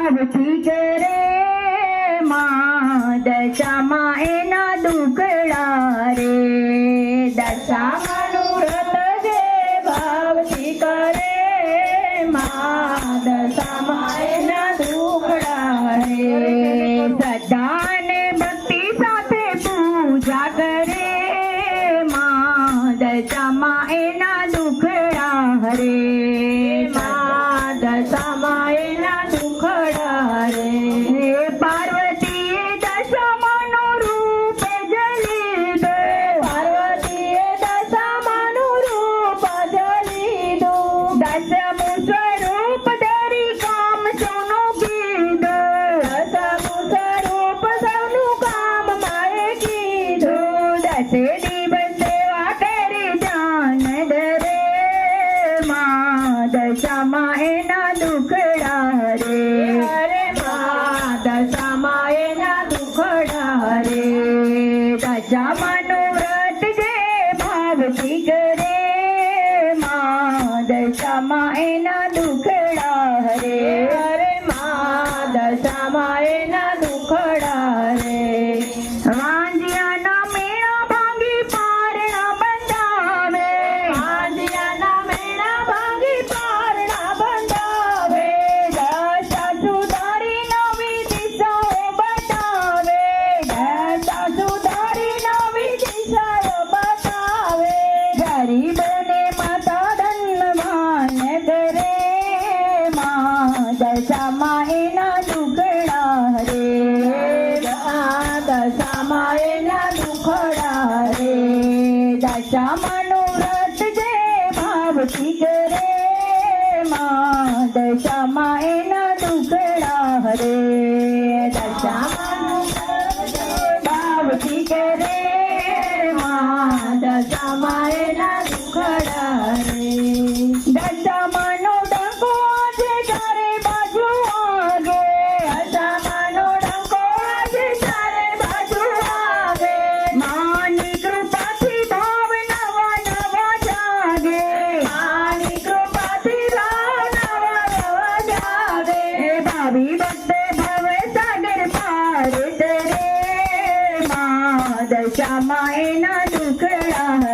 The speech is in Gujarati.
ભાવથી કરે માં દશામાં એના દુખડા રે દશામાનું વ્રત જે ભાવથી કરે માં દશામાં એના દુખડા રે શ્રદ્ધા અને ભક્તિ સાથે પૂજા કરે માં દશામાં એના દુખડા રે માં દશામાં એના દુખડા રે પાર્વતીએ દશામાનું રૂપ જલીધું પાર્વતીએ દશામાનું રૂપ જલીધું દશમું સ્વરૂપ ધરી કામ સૌનું કીધું દશમું સ્વરૂપ સૌનું કામ માએ કીધું દસે દિવસ સેવા કરી જાન ધરે માં દશામાં એના દુખડા રે અરે માં દશામાં એના દુખડા રે દશામાનું વ્રત જે ભાવથી કરે માં દશામાં એના દુખડા રે અરે માં દશામાં એના દુખડા રે વાંજિયાના મેળા ભાંગી પારણા બંધાવે વાંજિયાના મેળા ભાંગી પારણા બંધાવે દશા સુધારી નવી દિશાઓ બતાવે દશા સુધારી નવી દિશાઓ બતાવે ગરીબોને માતા ધનવાન કરે માં દશામાં એના દુખડા રે દશામાં એના દુખડા રે દશામાનું વ્રત જે ભાવથી કરે માં દશામાં એના દુખડા રે દશામાનું વ્રત જે ભાવથી કરે માં દશામાં એના દુખડા રે દશામાનો ડંકો આજે ચારે બાજુ વાગે દશામાનો ડંકો આજે ચારે બાજુ વાગે માની કૃપાથી ભાવ નવા નવા જાગે માની કૃપાથી ભાવ નવા નવા જાગે ભાવી ભક્તે ભવે સાગર પાર તરે માં દશામાં એના દુખડા